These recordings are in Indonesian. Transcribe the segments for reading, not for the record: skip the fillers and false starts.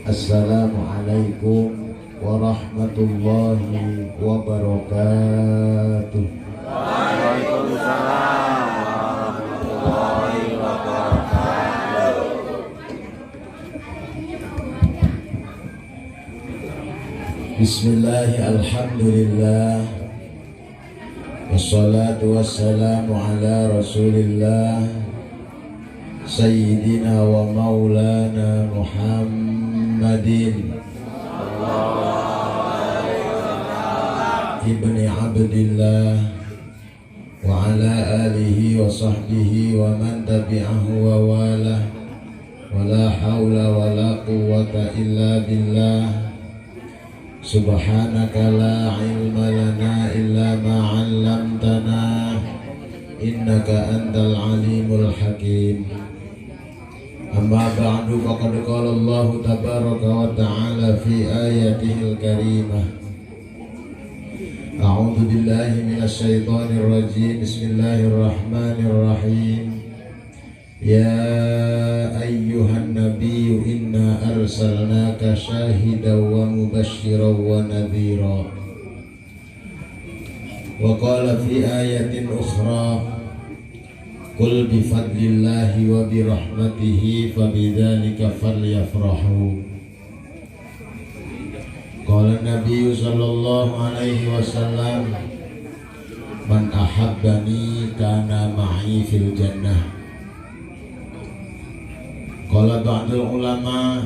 Assalamualaikum warahmatullahi wabarakatuh. Waalaikumsalam warahmatullahi wabarakatuh. Bismillahi alhamdulillah, wassalatu wassalamu ala rasulillah Sayyidina wa maulana Muhammadin ibni abdillah wa ala alihi wa sahbihi wa man tabi'ahu wa wala wa la hawla wa la quwwata illa billah. Subhanaka la ilma lana illa ma 'allamtana innaka antal alimul hakim. Amma ba'du, faqad qala Allah tabaraka wa ta'ala fi ayatihil karimah. A'udzu billahi minasy syaithanir rajim. Bismillahirrahmanirrahim. Ya ayyuhan nabiyyu inna arsalnaka syahidan wa mubasysyiran wa nadhira. Wa qala fi ayatin ukhra qul bi fadlillahi wa bi rahmatihi fabidzalika falyafrahu. Qala Nabi sallallahu alaihi wasallam man ahabbani kana ma'i fil jannah. Qala ba'dul ulama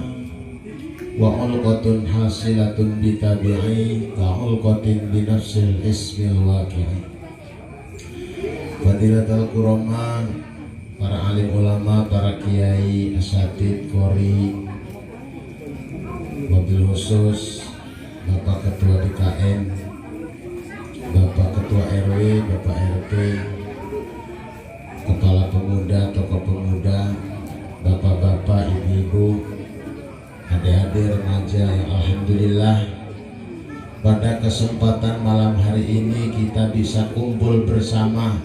wa ulqatun hasilatun bitabi'i ka ulqatin binafsil ismil waqi'i. Fadilatul kurama, para alim ulama, para kiai, asatid, qori, wabil khusus Bapak Ketua DKM, Bapak Ketua RW, Bapak RT, Kepala Pemuda, Tokoh Pemuda, Bapak-bapak, ibu-ibu, adik-adik, remaja yang alhamdulillah pada kesempatan malam hari ini kita bisa kumpul bersama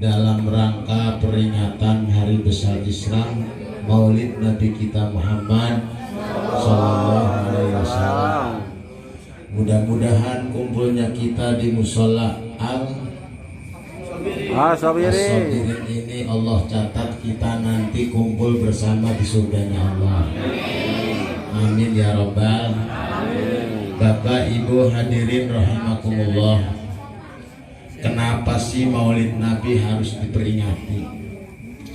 dalam rangka peringatan Hari Besar Islam Maulid Nabi kita Muhammad Sallallahu Alaihi Wasallam. Mudah-mudahan kumpulnya kita di musola As-Sabirin ini Allah catat kita nanti kumpul bersama di surganya Allah. Amin ya Rabbal. Bapak Ibu hadirin rahimakumullah. Kenapa sih Maulid Nabi harus diperingati?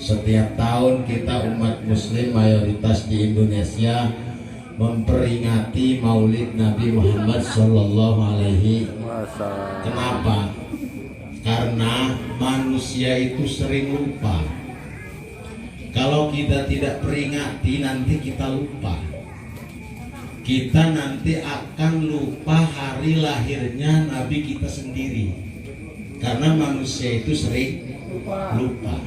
Setiap tahun kita umat muslim mayoritas di Indonesia memperingati Maulid Nabi Muhammad Sallallahu Alaihi Wasallam. Kenapa? Karena manusia itu sering lupa. Kalau kita tidak peringati nanti kita lupa. Kita nanti akan lupa hari lahirnya Nabi kita sendiri. Karena manusia itu sering lupa.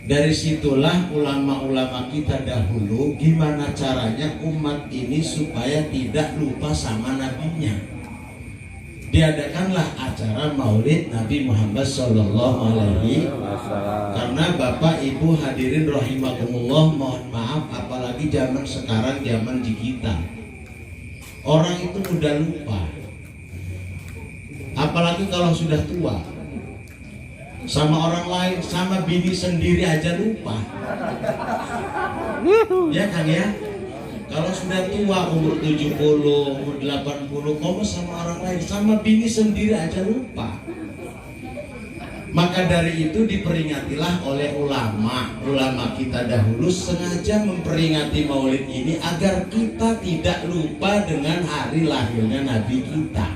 Dari situlah ulama-ulama kita dahulu gimana caranya umat ini supaya tidak lupa sama nabinya. Diadakanlah acara Maulid Nabi Muhammad Sallallahu Alaihi Wasallam. Karena Bapak Ibu hadirin rahimakumullah, mohon maaf apalagi zaman sekarang, zaman digital, orang itu mudah lupa. Apalagi kalau sudah tua, sama orang lain, sama bini sendiri aja lupa. Ya kan ya? Kalau sudah tua, umur 70, umur 80, kamu sama orang lain, sama bini sendiri aja lupa. Maka dari itu diperingatilah oleh ulama kita dahulu sengaja memperingati Maulid ini agar kita tidak lupa dengan hari lahirnya Nabi kita.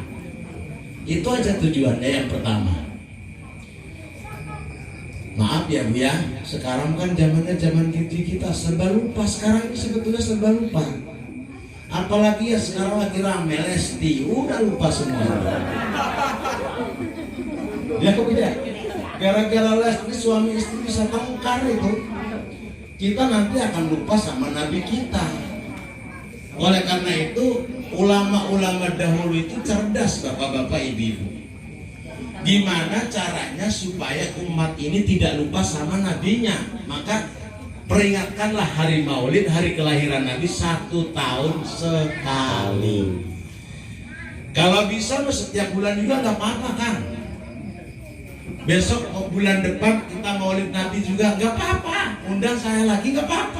Itu aja tujuannya yang pertama. Maaf ya Bu ya, sekarang kan zamannya zaman kita serba lupa. Sekarang ini sebetulnya serba lupa. Apalagi ya sekarang lagi rame Lesti, udah lupa semua. Ya kok tidak? Gara-gara Lesti suami istri bisa tengkar itu, kita nanti akan lupa sama Nabi kita. Oleh karena itu ulama-ulama dahulu itu cerdas, bapak-bapak, ibu-ibu. Gimana caranya supaya umat ini tidak lupa sama nabinya? Maka peringatkanlah hari Maulid, hari kelahiran Nabi 1 tahun sekali. Kalau bisa setiap bulan juga nggak apa-apa kan. Besok bulan depan kita Maulid Nabi juga nggak apa-apa. Undang saya lagi nggak apa-apa.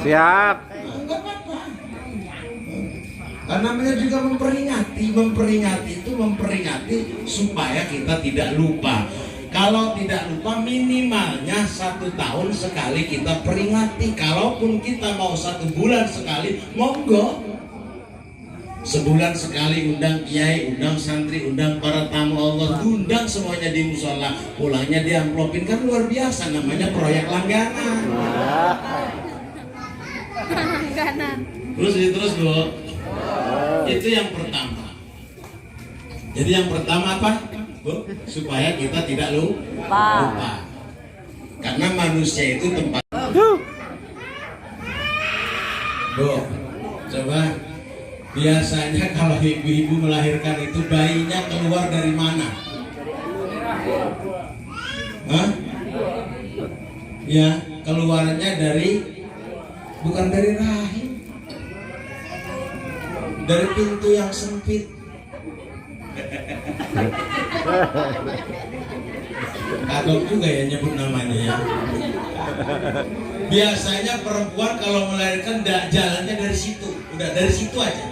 Siap. Nggak apa-apa. Karena namanya juga memperingati itu memperingati supaya kita tidak lupa. Kalau tidak lupa minimalnya 1 tahun sekali kita peringati. Kalaupun kita mau 1 bulan sekali, monggo. Sebulan sekali undang kiai, undang santri, undang para tamu Allah, undang semuanya di musola. Pulangnya diamplopin, kan luar biasa, namanya proyek langganan. Terus Bu. Itu yang pertama. Jadi yang pertama apa, Bu? Supaya kita tidak lupa. Karena manusia itu tempat. Bu, coba. Biasanya kalau ibu-ibu melahirkan itu bayinya keluar dari mana? Hah? Ya, keluarnya bukan dari rahim, dari pintu yang sempit. Kagok juga ya nyebut namanya ya. Biasanya perempuan kalau melahirkan jalannya dari situ, udah dari situ aja.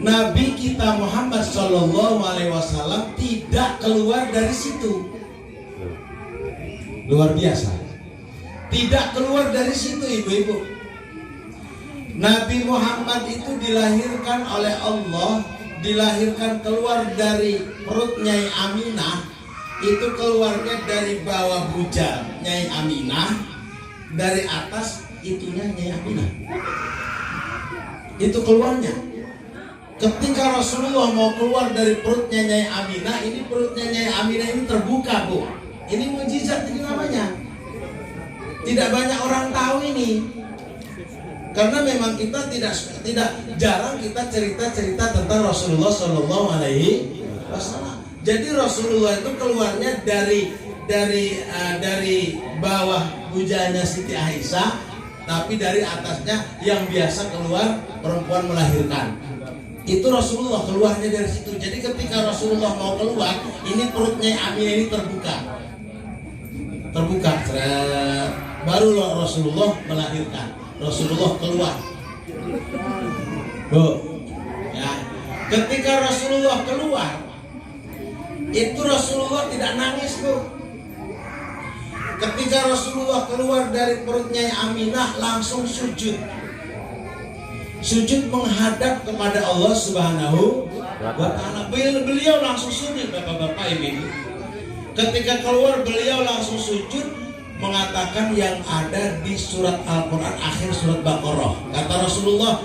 Nabi kita Muhammad SAW tidak keluar dari situ. Luar biasa. Tidak keluar dari situ ibu-ibu. Nabi Muhammad itu dilahirkan oleh Allah, dilahirkan keluar dari perut Nyai Aminah. Itu keluarnya dari bawah bujal Nyai Aminah, dari atas itunya Nyai Aminah. Itu keluarnya. Ketika Rasulullah mau keluar dari perutnya Nyai Aminah, ini perutnya Nyai Aminah ini terbuka, Bu. Ini mukjizat ini namanya. Tidak banyak orang tahu ini. Karena memang kita tidak jarang kita cerita-cerita tentang Rasulullah Shallallahu Alaihi Wasallam. Jadi Rasulullah itu keluarnya dari bawah bujanya Siti Aisyah, tapi dari atasnya yang biasa keluar perempuan melahirkan. Itu Rasulullah keluarnya dari situ. Jadi ketika Rasulullah mau keluar, ini perutnya Aminah ini terbuka, baru Rasulullah melahirkan. Rasulullah keluar. Bu, ya. Ketika Rasulullah keluar, itu Rasulullah tidak nangis, Bu. Ketika Rasulullah keluar dari perutnya Aminah, langsung sujud. Sujud menghadap kepada Allah Subhanahu wa Ta'ala. Beliau langsung sujud, bapak-bapak, ibu. Ketika keluar beliau langsung sujud, mengatakan yang ada di surat Al-Quran akhir surat Baqarah. Kata Rasulullah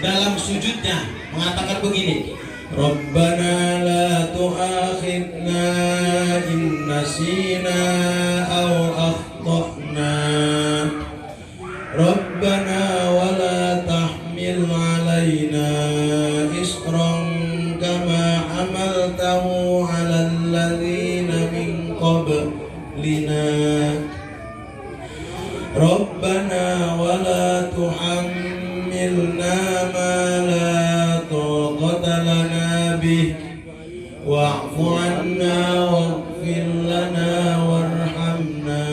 dalam sujudnya mengatakan begini, Rabbana la tu'akhidna in nasina aw akhtana Rabbana wa la tahmil alaina isran kama hamaltahu ala alladhina min qablina Rabbana wa la tuhammilna ma la taqata lana bih wa'fu anna waghfir lana warhamna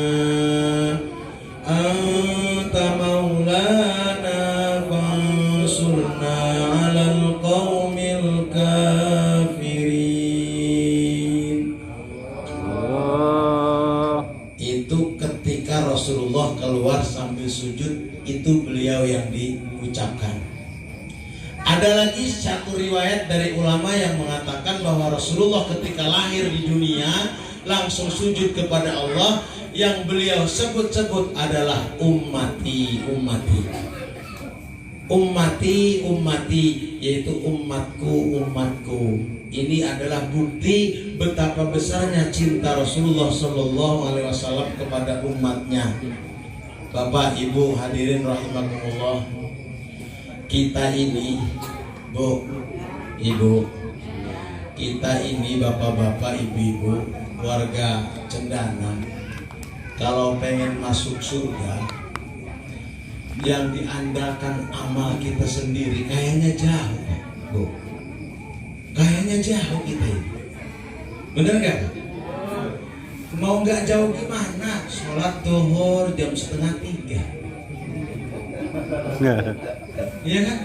anta maulana fansurna 'alal qaumil kafirin. Itu ketika Rasulullah keluar sambil sujud, itu beliau yang diucapkan. Ada lagi satu riwayat dari ulama yang mengatakan bahwa Rasulullah ketika lahir di dunia langsung sujud kepada Allah. Yang beliau sebut-sebut adalah ummati, ummati, ummati, ummati, yaitu umatku, umatku. Ini adalah bukti betapa besarnya cinta Rasulullah Shallallahu Alaihi Wasallam kepada umatnya. Bapak, Ibu, hadirin rahimakumullah. Kita ini, Bu, Ibu, kita ini bapak-bapak, ibu-ibu, warga Cendana, kalau pengen masuk surga, yang diandalkan amal kita sendiri kayaknya jauh, Bu. Kayaknya jauh kita ini. Bener gak? Mau nggak jauh gimana? Sholat duhur jam 2:30. Iya kan?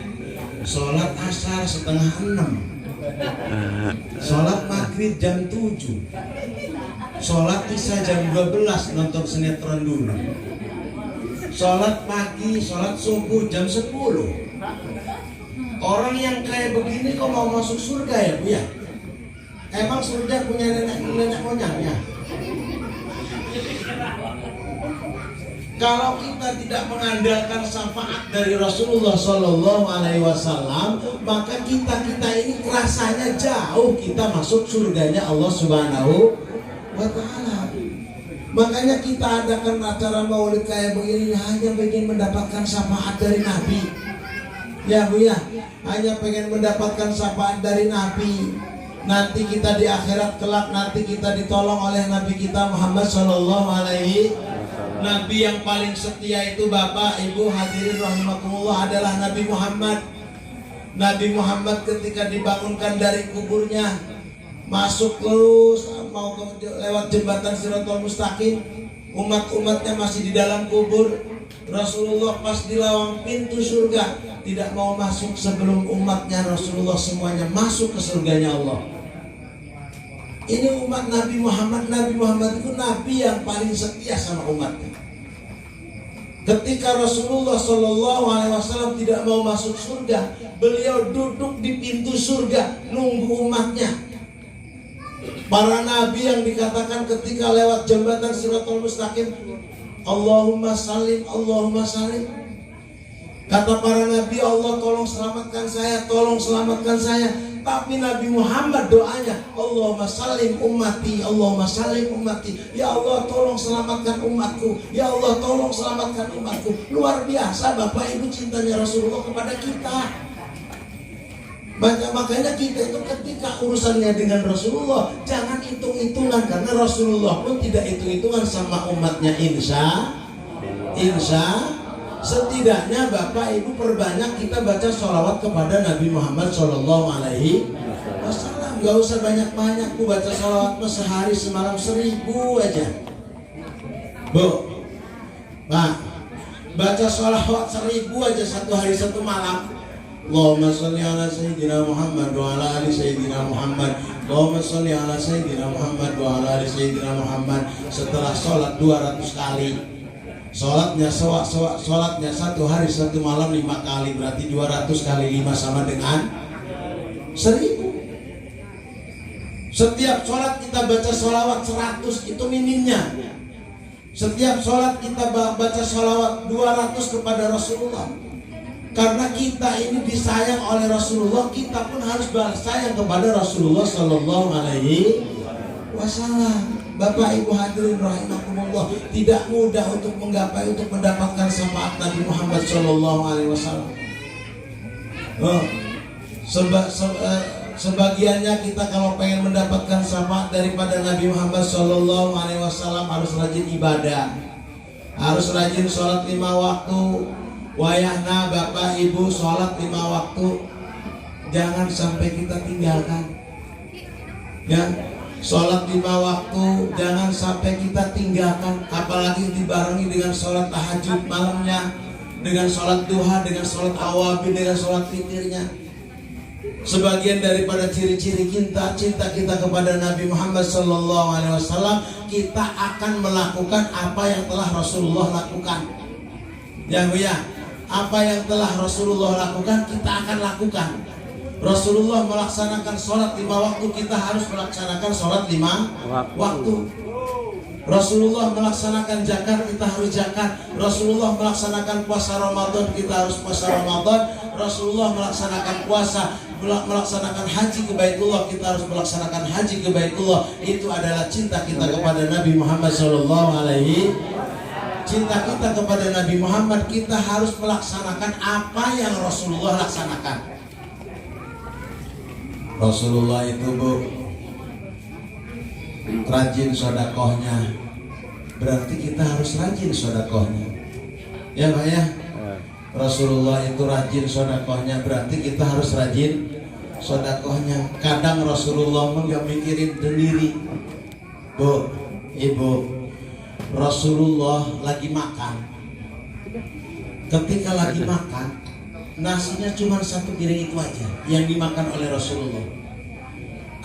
Sholat asar 5:30. Sholat maghrib jam 7. Sholat isya jam 12 nonton sinetron dulu. Sholat pagi, sholat subuh jam 10. Orang yang kayak begini kok mau masuk surga ya, Bu ya? Emang surga punya nenek moyangnya? Kalau kita tidak mengandalkan syafaat dari Rasulullah Shallallahu Alaihi Wasallam, maka kita ini rasanya jauh kita masuk surganya Allah Subhanahu wa Ta'ala. Makanya kita adakan acara maulid kayak begini hanya ingin mendapatkan syafaat dari Nabi. Ya Bu ya, hanya pengen mendapatkan syafaat dari Nabi. Nanti kita di akhirat kelak nanti kita ditolong oleh Nabi kita Muhammad Shallallahu Alaihi Wasallam. Nabi yang paling setia itu Bapak, Ibu, hadirin rahimakumullah adalah Nabi Muhammad. Nabi Muhammad ketika dibangunkan dari kuburnya, masuk terus mau lewat jembatan Shirathul Mustaqim, umat-umatnya masih di dalam kubur. Rasulullah pas di lawang pintu surga tidak mau masuk sebelum umatnya Rasulullah semuanya masuk ke surganya Allah. Ini umat Nabi Muhammad. Nabi Muhammad itu Nabi yang paling setia sama umatnya. Ketika Rasulullah Shallallahu Alaihi Wasallam tidak mau masuk surga, beliau duduk di pintu surga nunggu umatnya. Para nabi yang dikatakan ketika lewat jembatan Shirathul Mustaqim, Allahumma salim, Allahumma salim. Kata para nabi, Allah tolong selamatkan saya, tolong selamatkan saya. Tapi Nabi Muhammad doanya, Allahumma salim ummati, Allahumma salim ummati. Ya Allah tolong selamatkan umatku, ya Allah tolong selamatkan umatku. Luar biasa Bapak Ibu cintanya Rasulullah kepada kita. Makanya kita itu ketika urusannya dengan Rasulullah jangan hitung-hitungan, karena Rasulullah pun tidak hitung-hitungan sama umatnya. Insya setidaknya Bapak Ibu perbanyak kita baca sholawat kepada Nabi Muhammad Shallallahu Alaihi Wasallam. Gak usah banyak-banyak, Bu, baca sholawat sehari semalam 1000 aja, Bu. Pak, baca sholawat 1000 aja satu hari satu malam. Allahumma sholli ala Sayyidina Muhammad wa ala ali Sayyidina Muhammad. Allahumma sholli ala Sayyidina Muhammad wa ala ali Sayyidina Muhammad. Setelah sholat 200 kali. Sholatnya satu hari satu malam 5 kali, berarti 200 kali 5 sama dengan 1000. Setiap sholat kita baca sholawat 100, itu minimnya. Setiap sholat kita baca sholawat 200 kepada Rasulullah. Karena kita ini disayang oleh Rasulullah, kita pun harus balas sayang kepada Rasulullah Sallallahu Alaihi Wasallam. Bapak Ibu hadirin rahimakumullah, tidak mudah untuk menggapai, untuk mendapatkan syafaat Nabi Muhammad Sallallahu Alaihi Wasallam. Sebagiannya kita kalau pengen mendapatkan syafaat daripada Nabi Muhammad Sallallahu Alaihi Wasallam harus rajin ibadah, harus rajin sholat 5 waktu. Wayahna Bapak Ibu sholat 5 waktu jangan sampai kita tinggalkan, ya. Sholat 5 waktu jangan sampai kita tinggalkan, apalagi dibarengi dengan sholat tahajud malamnya, dengan sholat duha, dengan sholat awabin, dengan sholat witirnya. Sebagian daripada ciri-ciri cinta kita kepada Nabi Muhammad SAW, kita akan melakukan apa yang telah Rasulullah lakukan. Ya Bu ya, apa yang telah Rasulullah lakukan kita akan lakukan. Rasulullah melaksanakan sholat 5 waktu, kita harus melaksanakan sholat 5 waktu. Rasulullah melaksanakan zakat, kita harus zakat. Rasulullah melaksanakan puasa Ramadan, kita harus puasa Ramadan. Rasulullah melaksanakan puasa, melaksanakan haji ke Baitullah, kita harus melaksanakan haji ke Baitullah. Itu adalah cinta kita kepada Nabi Muhammad SAW. Cinta kita kepada Nabi Muhammad, kita harus melaksanakan apa yang Rasulullah laksanakan. Rasulullah itu Bu, rajin sodakohnya, berarti kita harus rajin sodakohnya. Ya Pak ya, Rasulullah itu rajin sodakohnya, berarti kita harus rajin sodakohnya. Kadang Rasulullah nggak mikirin sendiri, Bu, Ibu. Rasulullah lagi makan. Ketika lagi makan, nasinya cuma satu piring itu aja yang dimakan oleh Rasulullah.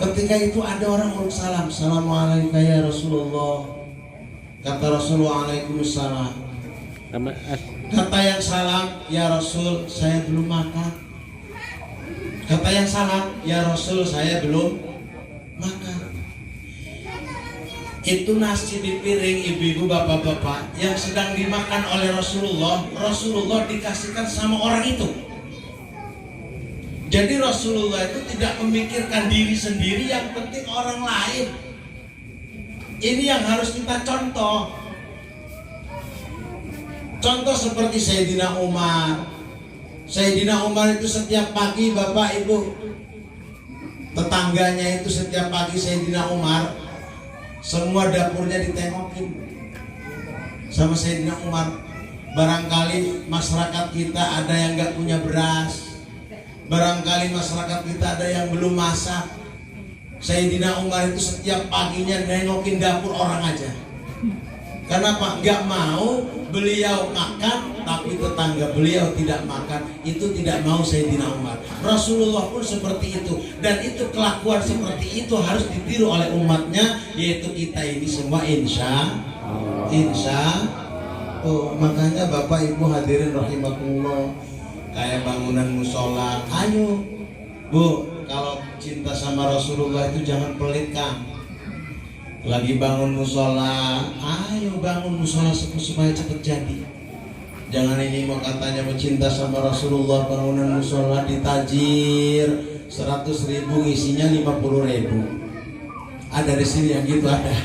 Ketika itu ada orang urut salam, Assalamualaikum ya Rasulullah. Kata Rasulullah, Waalaikumsalam. Kata yang salam, ya Rasul, saya belum makan. Kata yang salam, ya Rasul, saya belum makan. Itu nasi di piring ibu-ibu, bapak-bapak yang sedang dimakan oleh Rasulullah. Rasulullah dikasihkan sama orang itu. Jadi Rasulullah itu tidak memikirkan diri sendiri, yang penting orang lain. Ini yang harus kita contoh. Contoh seperti Sayyidina Umar. Sayyidina Umar itu setiap pagi, bapak ibu, tetangganya itu setiap pagi Sayyidina Umar, semua dapurnya ditengokin sama Sayyidina Umar. Barangkali masyarakat kita ada yang gak punya beras, barangkali masyarakat kita ada yang belum masak. Sayyidina Umar itu setiap paginya nengokin dapur orang aja. Kenapa? Gak mau beliau makan, tapi tetangga beliau tidak makan. Itu tidak mau Sayyidina Umar. Rasulullah pun seperti itu. Dan itu kelakuan seperti itu harus ditiru oleh umatnya, yaitu kita ini semua insya makanya Bapak Ibu hadirin rahimakumullah, kayak bangunan musola, ayo Bu, kalau cinta sama Rasulullah itu jangan pelit Kang. Lagi bangun musola, ayo bangun musola supaya cepat jadi. Jangan ini mau katanya mencinta sama Rasulullah, bangunan musola ditajir 100.000, isinya 50.000. Ada di sini yang gitu ada.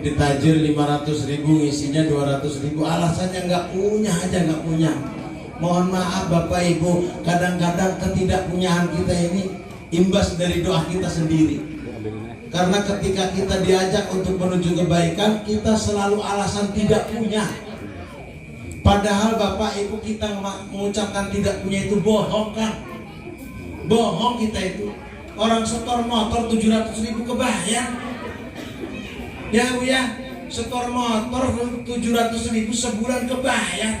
Ditajir 500.000, isinya 200.000. Alasannya nggak punya aja, nggak punya. Mohon maaf Bapak Ibu, kadang-kadang ketidakpunyaan kita ini imbas dari doa kita sendiri. Karena ketika kita diajak untuk menuju kebaikan, kita selalu alasan tidak punya. Padahal Bapak Ibu, kita mengucapkan tidak punya itu bohong kan? Bohong kita itu. Orang setor motor 700.000 kebayar. Ya Bu ya, setor motor 700.000 sebulan kebayar.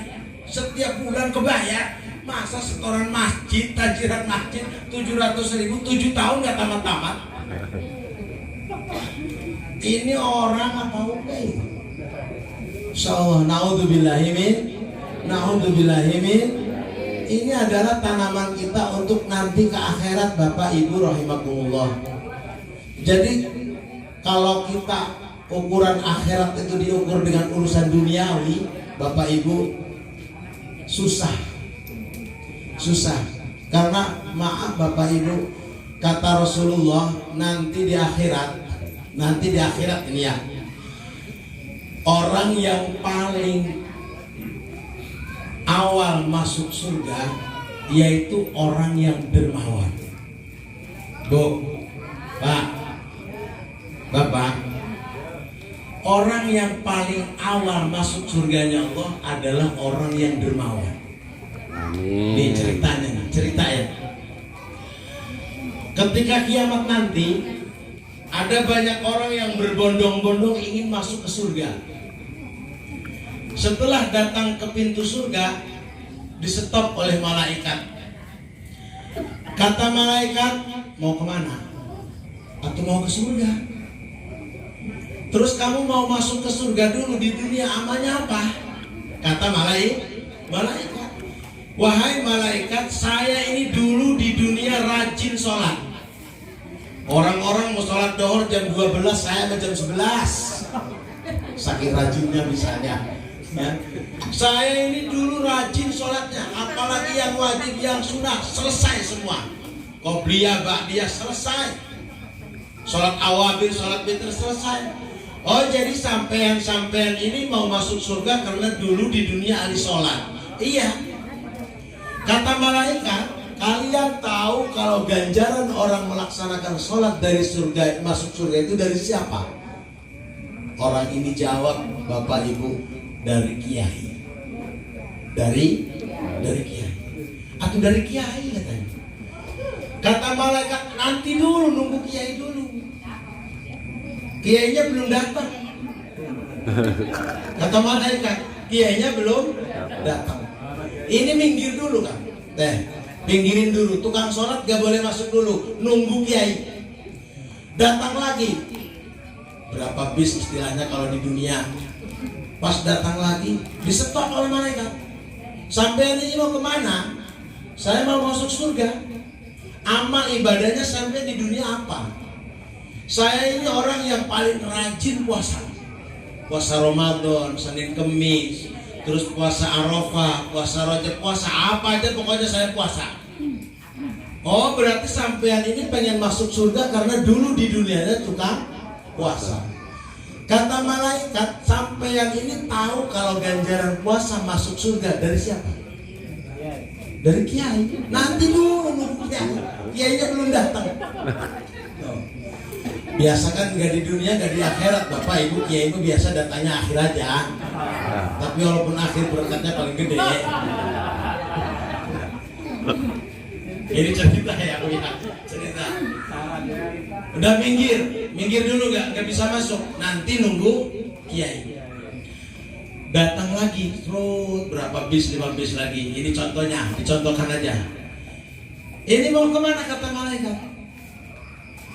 Setiap bulan kebayar. Masa setoran masjid, tajiran masjid 700.000 7 tahun gak tamat-tamat? Ini orang apa udah? Insyaallah, naudzubillahimin. Ini adalah tanaman kita untuk nanti ke akhirat Bapak Ibu rahimakumullah. Jadi kalau kita ukuran akhirat itu diukur dengan urusan duniawi, Bapak Ibu, susah. Karena maaf Bapak Ibu, kata Rasulullah, nanti di akhirat ini ya, orang yang paling awal masuk surga yaitu orang yang dermawan. Bu, Pak, Bapak, orang yang paling awal masuk surganya Allah adalah orang yang dermawan. Ini ceritanya. Ketika kiamat nanti, ada banyak orang yang berbondong-bondong ingin masuk ke surga. Setelah datang ke pintu surga, disetop oleh malaikat. Kata malaikat, mau kemana? Atau mau ke surga? Terus kamu mau masuk ke surga dulu, di dunia amalnya apa? Kata malaikat, wahai malaikat, saya ini dulu di dunia rajin sholat. Orang-orang mau sholat dohor jam 12, saya jam 11. Saking rajinnya misalnya ya. Saya ini dulu rajin sholatnya, apalagi yang wajib, yang sunnah selesai semua. Qobliyah, ba'diyah selesai. Sholat awabir, sholat witir selesai. Oh, jadi sampean ini mau masuk surga karena dulu di dunia ahli sholat. Iya. Kata malaikat, kalian tahu kalau ganjaran orang melaksanakan sholat dari surga, masuk surga itu dari siapa? Orang ini jawab, Bapak Ibu, dari kiai. Dari kiai. Atau dari kiai katanya. Kata malaikat, nanti dulu, nunggu kiai dulu. Kiainya belum datang. Kata malaikat, kiainya belum datang. Ini minggir dulu kan? Pinggirin dulu. Tukang sholat gak boleh masuk dulu. Nunggu kiai. Datang lagi. Berapa bis istilahnya kalau di dunia. Pas datang lagi, disetok oleh malaikat. Sampai ini mau kemana? Saya mau masuk surga. Amal ibadahnya sampai di dunia apa? Saya ini orang yang paling rajin puasa. Puasa Ramadan, Senin Kemis, terus puasa Arafah, puasa Rajab, puasa apa aja pokoknya saya puasa. Oh, berarti sampean ini pengen masuk surga karena dulu di dunianya tukang puasa. Kata malaikat, sampean ini tahu kalau ganjaran puasa masuk surga dari siapa? Dari kiai. Nanti dulu nunggu kiainya belum datang. Biasa kan nggak di dunia, nggak di akhirat, Bapak Ibu. Kiai itu biasa datanya akhir aja. Tapi walaupun akhir berkatnya paling gede. Ini cerita ya, cerita. Udah minggir dulu nggak bisa masuk. Nanti nunggu kiai. Datang lagi, terus berapa bis, 5 bis lagi. Ini contohnya, dicontohkan aja. Ini mau kemana kata malaikat?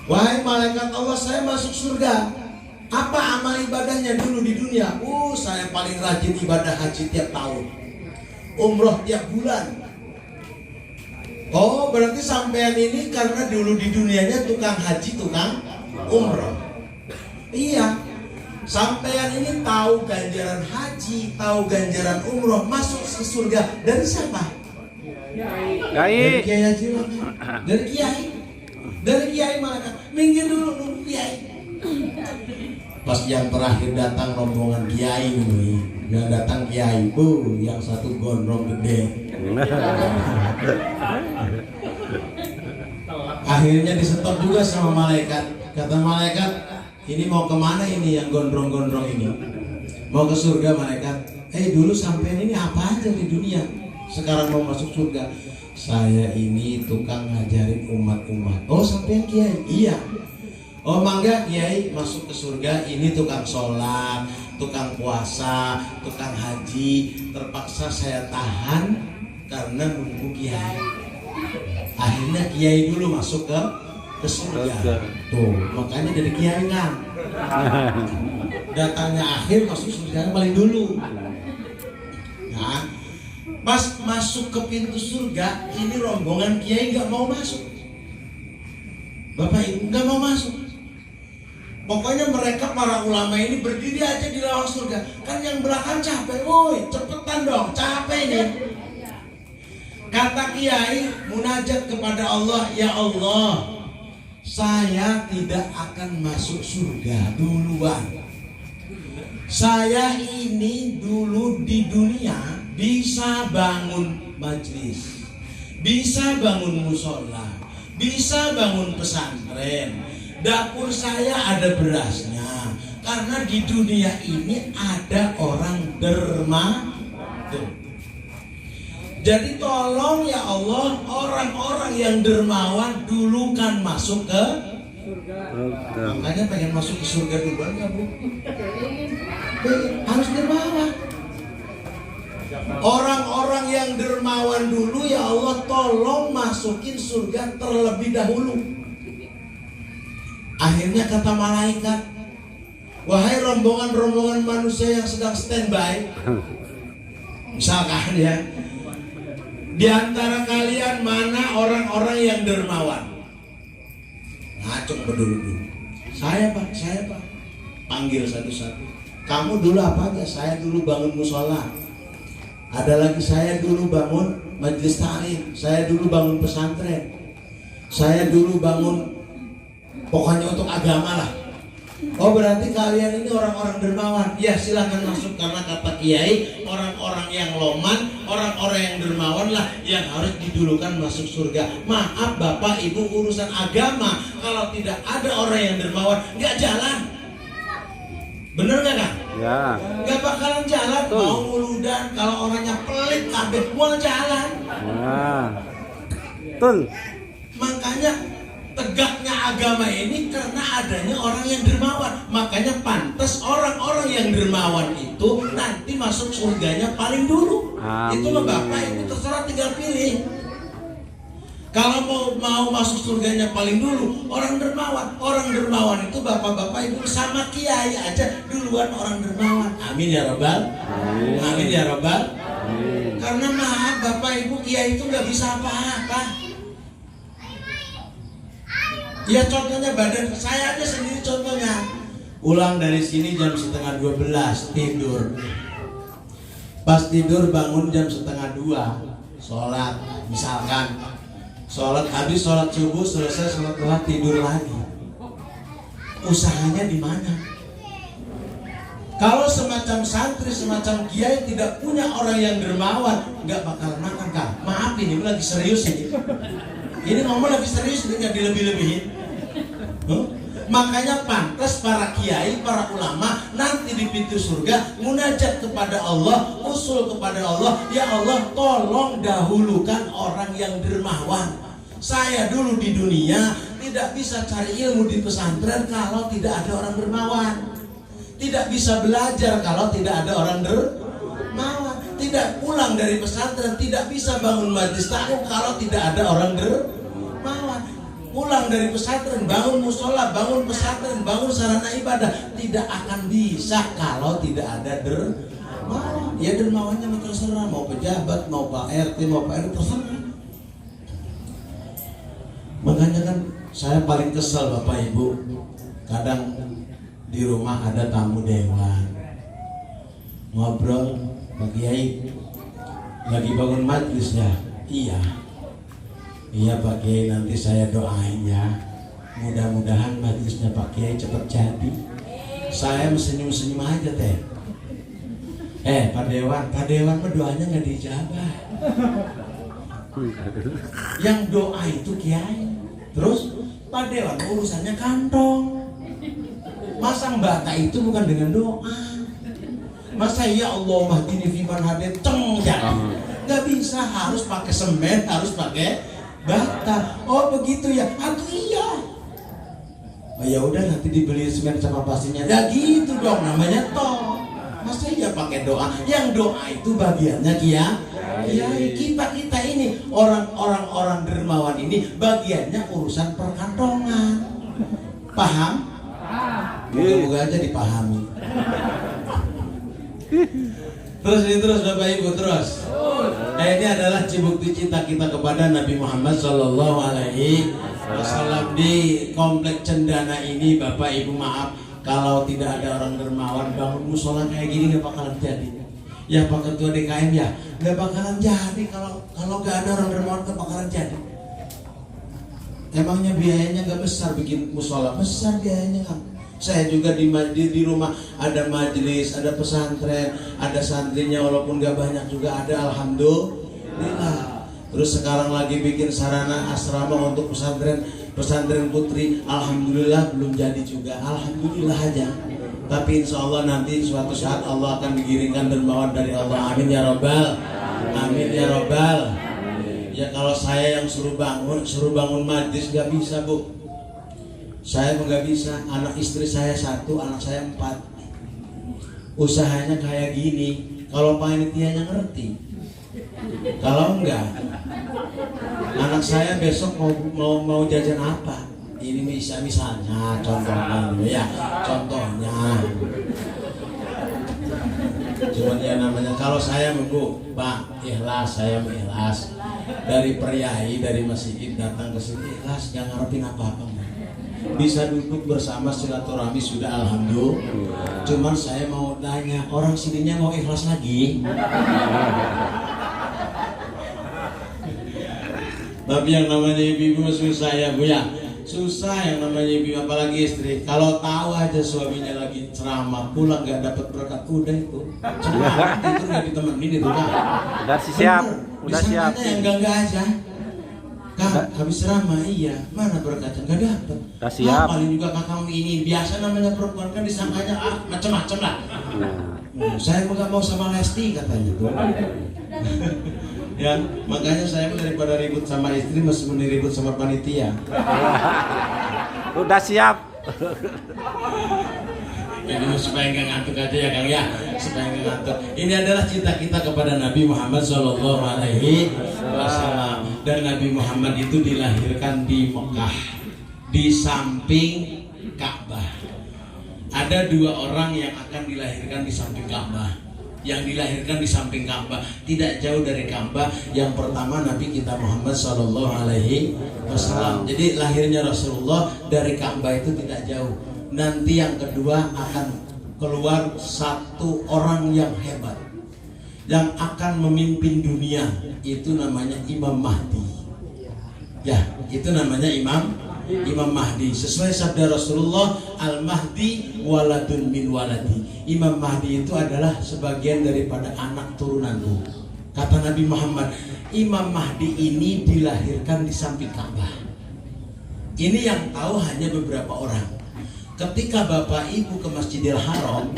Wahai malaikat Allah, saya masuk surga. Apa amal ibadahnya dulu di dunia? Saya paling rajin ibadah haji tiap tahun, umroh tiap bulan. Oh, berarti sampean ini karena dulu di dunianya tukang haji, tukang umroh. Iya. Sampean ini tahu ganjaran haji, tahu ganjaran umroh, masuk ke surga dari siapa? Dari kiai haji, dari kiai. Dari kiai malaikat, minggir dulu nunggu kiai. Pas yang terakhir datang rombongan kiai nih, yang datang kiai, yang satu gondrong gede. Akhirnya disetop juga sama malaikat. Kata malaikat, ini mau kemana ini yang gondrong-gondrong ini? Mau ke surga malaikat. Dulu sampean ini apa aja di dunia? Sekarang mau masuk surga. Saya ini tukang ngajarin umat-umat. Oh, sampean kiai? Iya. Oh, mangga kiai masuk ke surga. Ini tukang sholat, tukang puasa, tukang haji. Terpaksa saya tahan karena nunggu kiai. Akhirnya kiai dulu masuk ke surga. Tuh, makanya jadi kiai kan. Datangnya akhir, masuk surga paling dulu. Nah, pas masuk ke pintu surga, ini rombongan kiai nggak mau masuk. Bapak Ibu nggak mau masuk. Pokoknya mereka para ulama ini berdiri aja di lawang surga. Kan yang belakang capek, woi cepetan dong, capek nih. Kata kiai munajat kepada Allah, ya Allah, saya tidak akan masuk surga duluan. Saya ini dulu di dunia bisa bangun majlis, bisa bangun musola, bisa bangun pesantren. Dapur saya ada berasnya, karena di dunia ini ada orang dermawan. Jadi tolong ya Allah, orang-orang yang dermawan dulu kan masuk ke surga. Makanya pengen masuk ke surga duluan ya Bu? Harus dermawan. Orang-orang yang dermawan dulu ya Allah tolong masukin surga terlebih dahulu. Akhirnya kata malaikat, wahai rombongan-rombongan manusia yang sedang standby, misalkan ya, di antara kalian mana orang-orang yang dermawan? Ngacung berdulu. Saya pak. Panggil satu-satu. Kamu dulu apa aja? Saya dulu bangun musola. Ada lagi saya dulu bangun majelis ta'lim. Saya dulu bangun pesantren. Saya dulu bangun pokoknya untuk agama lah. Oh berarti kalian ini orang-orang dermawan. Ya silakan masuk karena kata kiai orang-orang yang loman, orang-orang yang dermawan lah yang harus didulukan masuk surga. Maaf Bapak Ibu, urusan agama kalau tidak ada orang yang dermawan nggak jalan. Bener nggak Kang? Ya. Nggak bakalan jalan. Betul. Mau muludan kalau orangnya pelit kabeh mau jalan. Nah. Betul. Makanya tegaknya agama ini karena adanya orang yang dermawan. Makanya pantas orang-orang yang dermawan itu nanti masuk surganya paling dulu. Amin. Itu mah Bapak Ibu terserah, tinggal pilih. Kalau mau masuk surganya paling dulu orang dermawan. Orang dermawan itu Bapak-bapak Ibu sama kiai aja duluan orang dermawan. Amin ya Rabbal. Amin ya Rabbal. Karena maaf Bapak Ibu, kiai itu nggak bisa apa-apa. Ya contohnya badan saya aja sendiri contohnya. Pulang dari sini jam 11:30 tidur. Pas tidur bangun jam 1:30 sholat, misalkan sholat habis, sholat subuh selesai, sholat duha tidur lagi. Usahanya di mana? Kalau semacam santri, semacam kiai tidak punya orang yang dermawan, nggak bakal makan Kang. Maaf ini lagi serius ini. Ini ngomong lagi serius, nggak dilebih-lebihin. Makanya pantas para kiai, para ulama nanti di pintu surga munajat kepada Allah, usul kepada Allah, ya Allah tolong dahulukan orang yang dermawan. Saya dulu di dunia tidak bisa cari ilmu di pesantren kalau tidak ada orang dermawan. Tidak bisa belajar kalau tidak ada orang dermawan. Tidak pulang dari pesantren, tidak bisa bangun majlis taklim kalau tidak ada orang dermawan. Pulang dari pesantren, bangun musola, bangun pesantren, bangun sarana ibadah tidak akan bisa kalau tidak ada dermawan. Ya dermawannya terserah, mau pejabat, mau Pak RT, mau Pak RT terserah. Makanya kan saya paling kesel Bapak Ibu, kadang di rumah ada tamu dewan, ngobrol, Pak Kiai lagi bangun majlis ya, iya Pak Kiai, nanti saya doain ya, mudah-mudahan majlisnya Pak Kiai cepat jadi. Saya senyum-senyum aja teh. Pak Dewan mah doanya nggak dijabah. Yang doa itu Kiai. Terus Pak Dewan urusannya kantong. Masang bata itu bukan dengan doa. Masa ya Allah mahdini fiman hadid ceng jadi. Nggak bisa, harus pakai semen, harus pakai bata. Oh begitu ya, atau iya. Oh ya udah nanti dibeli semen sama pastinya. Ya gitu dong, namanya toh. Masa iya pakai doa? Yang doa itu bagiannya kiai. Kita ini orang dermawan ini bagiannya urusan perkantongan. Paham? Moga-moga aja dipahami. Terus Bapak Ibu terus. Ini adalah bukti cinta kita kepada Nabi Muhammad Sallallahu Alaihi Wasallam. Di komplek Cendana ini Bapak Ibu maaf kalau tidak ada orang dermawan, bangun musola kayak gini nggak bakalan jadi. Ya Pak Ketua DKM ya nggak bakalan jadi kalau nggak ada orang dermawan, nggak bakalan jadi. Emangnya biayanya nggak besar bikin musola? Besar biayanya kan. Saya juga di rumah ada majelis, ada pesantren, ada santrinya walaupun gak banyak juga ada, alhamdulillah. Terus sekarang lagi bikin sarana asrama untuk pesantren putri, alhamdulillah belum jadi juga, alhamdulillah aja. Tapi insya Allah nanti suatu saat Allah akan digiringkan dermawan dari Allah. Amin ya Rabbal. Amin ya Rabbal. Ya kalau saya yang suruh bangun majlis gak bisa Bu. Saya nggak bisa, anak istri saya 1, anak saya 4. Usahanya kayak gini, kalau panitianya ngerti. Kalau enggak, anak saya besok mau jajan apa? Ini misalnya contohnya ya, contohnya. Cuman ya namanya kalau saya Bu, Pak, ikhlas, saya ikhlas. Dari priai, dari masjid datang ke sini ikhlas, jangan ngarepin apa-apa. Bisa duduk bersama silaturahmi sudah alhamdulillah. Cuman saya mau tanya, orang sininya mau ikhlas lagi? Tapi yang namanya ibu-ibu maksud saya Bu ya, Susah yang namanya ibu, apalagi istri. Kalau tahu aja suaminya lagi ceramah, pulang nggak dapat berkat, udah itu. Ceramah itu nggak ditemenin itu kan. Udah siap, udah siap. Yang enggak aja. Kang, habis ceramah, iya. Mana berkatnya? Nggak dapat. Udah siap. Paling juga kakang ini biasa namanya perempuan kan disangkanya macam-macam lah. Saya nggak mau sama Lesti katanya tuh. Ya, makanya saya daripada ribut sama istri masih mending ribut sama panitia. Udah siap. Jadi supaya nggak ngantuk aja ya Kang ya, supaya nggak ngantuk. Ini adalah cinta kita kepada Nabi Muhammad SAW. Dan Nabi Muhammad itu dilahirkan di Mekah, di samping Ka'bah. Ada dua orang yang akan dilahirkan di samping Ka'bah. Yang dilahirkan di samping Ka'bah, tidak jauh dari Ka'bah. Yang pertama Nabi kita Muhammad SAW. Jadi lahirnya Rasulullah dari Ka'bah itu tidak jauh. Nanti yang kedua akan keluar satu orang yang hebat, yang akan memimpin dunia. Itu namanya Imam Mahdi. Ya, itu namanya Imam Mahdi. Sesuai sabda Rasulullah, Al-Mahdi waladun min waladi. Imam Mahdi itu adalah sebagian daripada anak turunanku. Kata Nabi Muhammad, Imam Mahdi ini dilahirkan di samping Ka'bah. Ini yang tahu hanya beberapa orang. Ketika Bapak Ibu ke Masjidil Haram,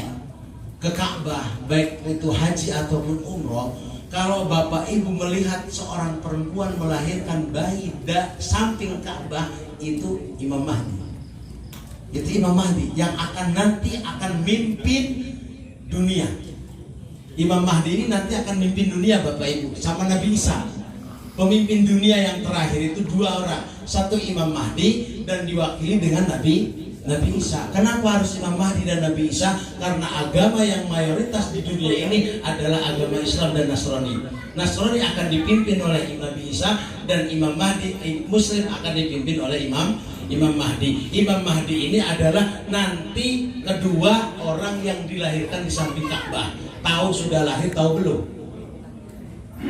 ke Ka'bah, baik itu haji ataupun umroh, kalau Bapak Ibu melihat seorang perempuan melahirkan bayi di samping Ka'bah, itu Imam Mahdi. Itu Imam Mahdi yang nanti akan mimpin dunia. Imam Mahdi ini nanti akan mimpin dunia Bapak Ibu sama Nabi Isa. Pemimpin dunia yang terakhir itu dua orang, satu Imam Mahdi dan diwakili dengan Nabi Isa. Kenapa harus Imam Mahdi dan Nabi Isa? Karena agama yang mayoritas di dunia ini adalah agama Islam dan Nasrani. Nasrani akan dipimpin oleh Nabi Isa dan Imam Mahdi, Muslim akan dipimpin oleh Imam Mahdi. Imam Mahdi ini adalah nanti kedua orang yang dilahirkan di samping Ka'bah. Tahu sudah lahir, tahu belum?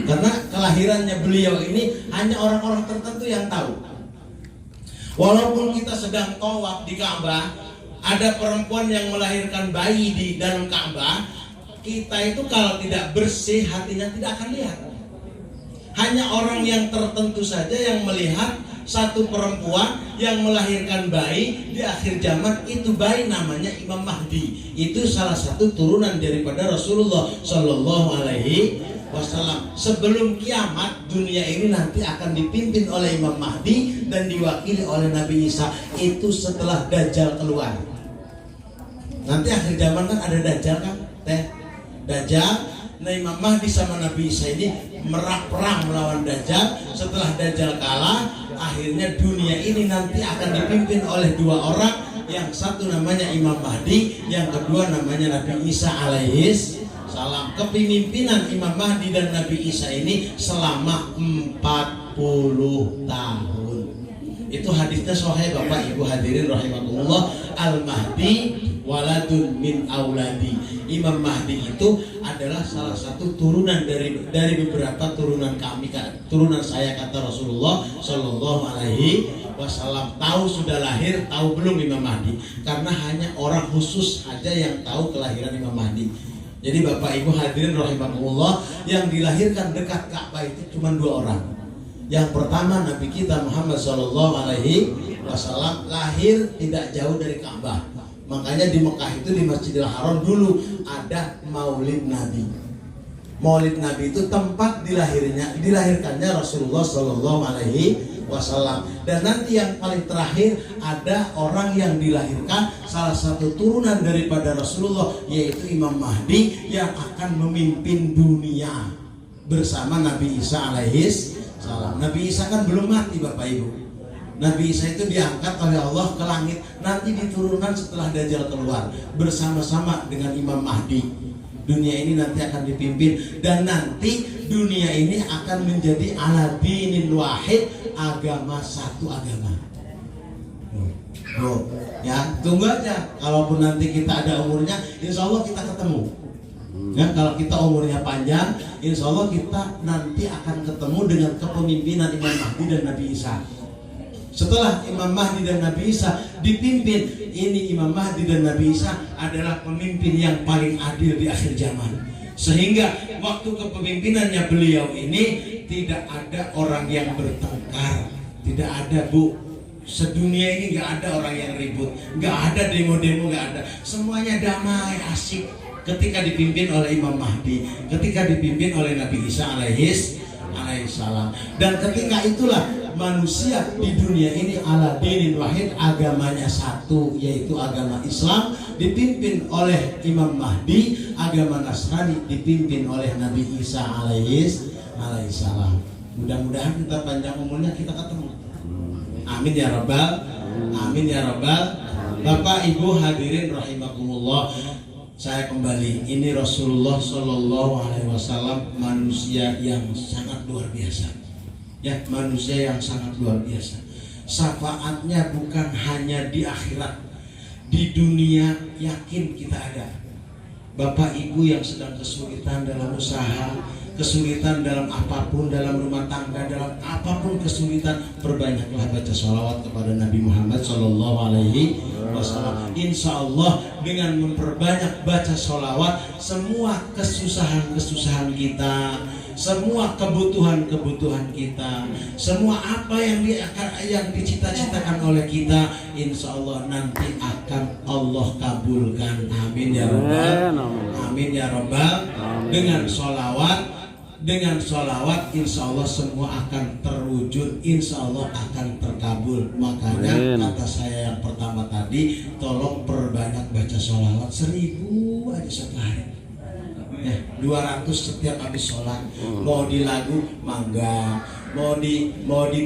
Karena kelahirannya beliau ini hanya orang-orang tertentu yang tahu. Walaupun kita sedang tawaf di Ka'bah, ada perempuan yang melahirkan bayi di dalam Ka'bah, kita itu kalau tidak bersih hatinya tidak akan lihat. Hanya orang yang tertentu saja yang melihat satu perempuan yang melahirkan bayi di akhir zaman. Itu bayi namanya Imam Mahdi. Itu salah satu turunan daripada Rasulullah Shallallahu Alaihi Wasallam. Sebelum kiamat, dunia ini nanti akan dipimpin oleh Imam Mahdi dan diwakili oleh Nabi Isa. Itu setelah Dajjal keluar. Nanti akhir zaman kan ada Dajjal kan? Dajjal. Nah, Imam Mahdi sama Nabi Isa ini perang melawan Dajjal. Setelah Dajjal kalah, akhirnya dunia ini nanti akan dipimpin oleh dua orang. Yang satu namanya Imam Mahdi, yang kedua namanya Nabi Isa alaihis salam. Kepemimpinan Imam Mahdi dan Nabi Isa ini selama 40 tahun. Itu hadisnya sahih Bapak Ibu hadirin rahimakumullah. Al-Mahdi waladun min auladi. Imam Mahdi itu adalah salah satu turunan dari beberapa turunan kami, turunan saya, kata Rasulullah Shallallahu Alaihi Wasallam. Tahu sudah lahir, tahu belum Imam Mahdi? Karena hanya orang khusus aja yang tahu kelahiran Imam Mahdi. Jadi Bapak Ibu hadirin rahimakumullah, yang dilahirkan dekat Ka'bah itu cuma dua orang. Yang pertama Nabi kita Muhammad Shallallahu Alaihi Wasallam lahir tidak jauh dari Ka'bah. Makanya di Mekah itu di Masjidil Haram dulu ada Maulid Nabi. Maulid Nabi itu tempat dilahirkannya Rasulullah Shallallahu Alaihi Wasallam. Dan nanti yang paling terakhir ada orang yang dilahirkan salah satu turunan daripada Rasulullah, yaitu Imam Mahdi yang akan memimpin dunia bersama Nabi Isa alaihis salam. Nabi Isa kan belum mati Bapak Ibu. Nabi Isa itu diangkat oleh Allah ke langit, nanti diturunkan setelah Dajjal keluar bersama-sama dengan Imam Mahdi. Dunia ini nanti akan dipimpin dan nanti dunia ini akan menjadi ala dinin wahid, agama satu agama. Ya, tunggu aja. Kalaupun nanti kita ada umurnya, insya Allah kita ketemu. Ya, kalau kita umurnya panjang, insya Allah kita nanti akan ketemu dengan kepemimpinan Imam Mahdi dan Nabi Isa. Setelah Imam Mahdi dan Nabi Isa dipimpin, ini Imam Mahdi dan Nabi Isa adalah pemimpin yang paling adil di akhir zaman. Sehingga waktu kepemimpinannya beliau ini tidak ada orang yang bertengkar, tidak ada, Bu. Sedunia ini nggak ada orang yang ribut, nggak ada demo-demo, nggak ada. Semuanya damai, asik. Ketika dipimpin oleh Imam Mahdi, ketika dipimpin oleh Nabi Isa alaihissalam, dan ketika itulah manusia di dunia ini ala dinin wahid, agamanya satu, yaitu agama Islam dipimpin oleh Imam Mahdi, agama Nasrani dipimpin oleh Nabi Isa alaihissalam. Mudah-mudahan kita panjang umurnya, kita ketemu. Amin ya rabbal, amin ya rabbal. Bapak Ibu hadirin rahimakumullah, saya kembali, ini Rasulullah Shallallahu Alaihi Wasallam manusia yang sangat luar biasa, ya, manusia yang sangat luar biasa. Syafaatnya bukan hanya di akhirat, di dunia yakin kita ada. Bapak Ibu yang sedang kesulitan dalam usaha, kesulitan dalam apapun, dalam rumah tangga, dalam apapun kesulitan, perbanyaklah baca sholawat kepada Nabi Muhammad Shallallahu Alaihi Wasallam. Insya Allah dengan memperbanyak baca sholawat, semua kesusahan kita, semua kebutuhan kita, semua apa yang dicita-citakan oleh kita, insya Allah nanti akan Allah kabulkan. Amin ya rabbal, amin ya rabbal. Dengan sholawat insya Allah semua akan terwujud, insya Allah akan terkabul. Makanya kata saya yang pertama tadi, tolong perbanyak baca sholawat 1000 aja satu hari, ya, 200 setiap habis sholat. Mau di lagu mangga, mau di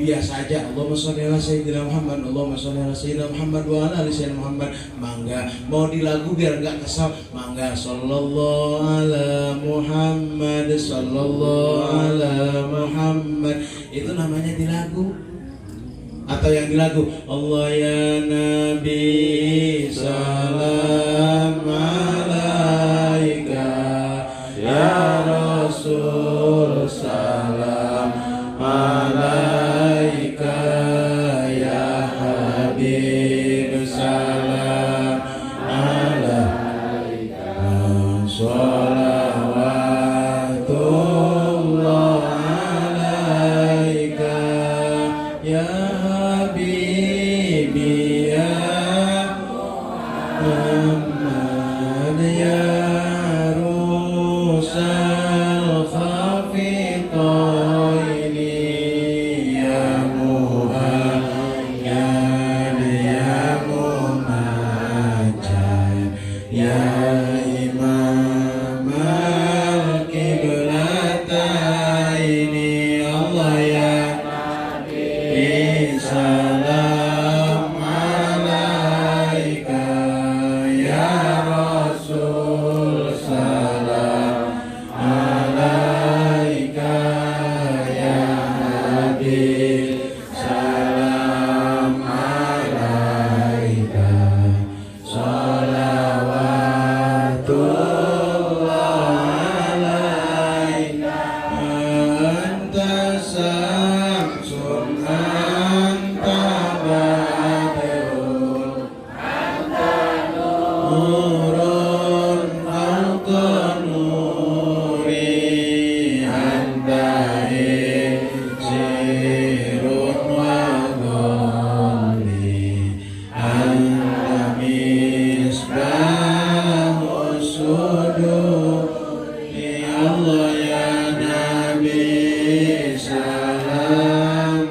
biasa aja, Allahumma sholli ala sayyidina Muhammad, Allahumma sholli ala sayyidina Muhammad wa ala ali sayyidina Muhammad, mangga. Mau di lagu biar enggak kesal, mangga. Sallallahu ala Muhammad, sallallahu ala Muhammad, itu namanya di lagu. Atau yang di lagu, Allah ya Nabi salam alaika, ya Rasul salam alaika, ya Habib salam alaika, sholawatullah alaika, ya Habibi ya Muhammad, ya Rusal Khafitaini, ya Muhammad, ya Mumajjad, ya Imam al-Qiblataini, Allah ya Nabi salam alaika, ya Rasul salam alaika, ya Habib salam alaika, sholawatullah alaika, anta samsun anta badrun nurun fawqa nuri, anta sirun wa dhali, anta misbahus suduri, Allah ya Nabi salam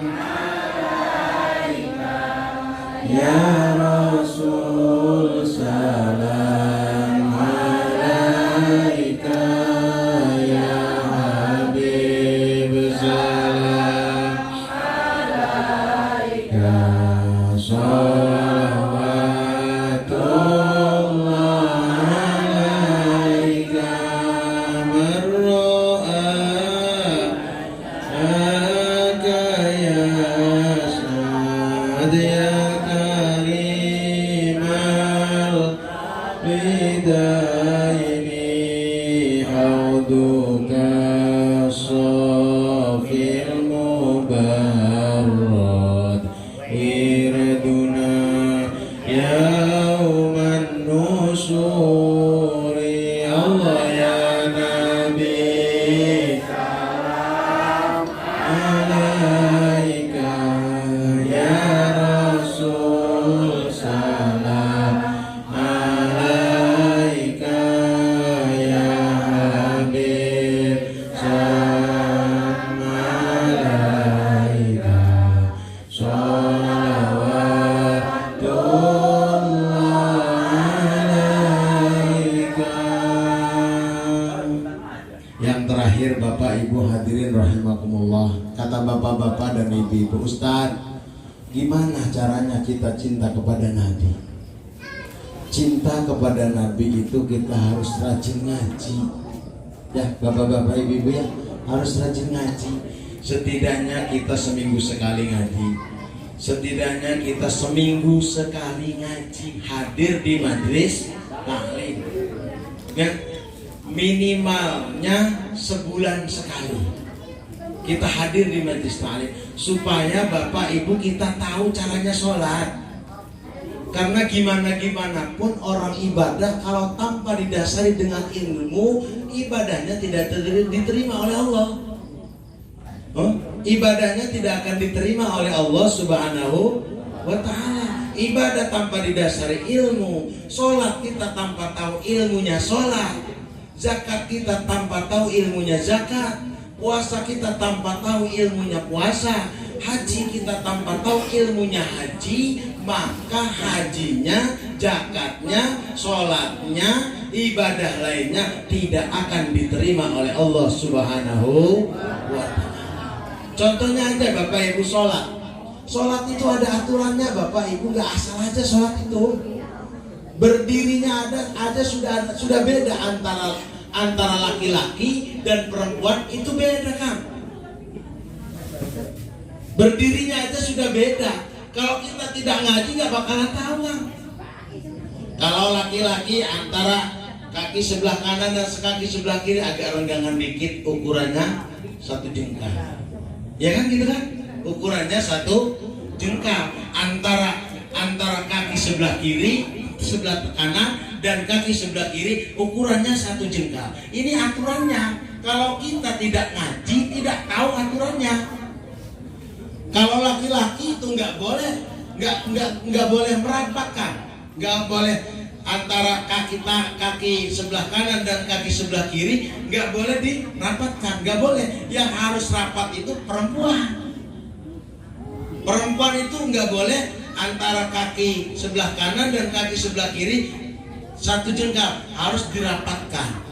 ya Rasul salam alaika, ya Habib salam alaika, sholawatullah alaika, marro'a ya Sa'ad ya Karimal bidaini, hauduka safil mubarrad Yang terakhir Bapak Ibu hadirin rahimakumullah, kata bapak-bapak dan ibu-ibu, Ustadz, gimana caranya kita cinta kepada Nabi? Cinta kepada Nabi itu kita harus rajin ngaji. Ya bapak-bapak ibu-ibu ya, harus rajin ngaji. Setidaknya kita seminggu sekali ngaji. Setidaknya kita seminggu sekali ngaji, hadir di majelis taklim. Ya, minimalnya sebulan sekali kita hadir di majelis taklim, supaya bapak ibu kita tahu caranya sholat. Karena gimana pun orang ibadah kalau tanpa didasari dengan ilmu, ibadahnya tidak diterima oleh Allah. Ibadahnya tidak akan diterima oleh Allah Subhanahu wa ta'ala. Ibadah tanpa didasari ilmu, sholat kita tanpa tahu ilmunya sholat, zakat kita tanpa tahu ilmunya zakat, puasa kita tanpa tahu ilmunya puasa, haji kita tanpa tahu ilmunya haji, maka hajinya, zakatnya, sholatnya, ibadah lainnya tidak akan diterima oleh Allah Subhanahu wa ta'ala. Contohnya aja Bapak Ibu sholat. Sholat itu ada aturannya Bapak Ibu, gak asal aja sholat itu. Berdirinya ada sudah beda antara laki-laki dan perempuan, itu beda kan. Berdirinya aja sudah beda. Kalau kita tidak ngaji gak bakalan tahu kan. Kalau laki-laki antara kaki sebelah kanan dan kaki sebelah kiri agak renggangan dikit, ukurannya 1 jengkal. Ya kan gitu kan? Ukurannya 1 jengkal. Antara kaki sebelah kiri, sebelah kanan dan kaki sebelah kiri ukurannya 1 jengkal. Ini aturannya. Kalau kita tidak ngaji, tidak tahu aturannya. Kalau laki-laki itu nggak boleh merapatkan, nggak boleh antara kaki sebelah kanan dan kaki sebelah kiri nggak boleh dirapatkan, nggak boleh. Yang harus rapat itu perempuan. Perempuan itu nggak boleh antara kaki sebelah kanan dan kaki sebelah kiri 1 jengkal, harus dirapatkan.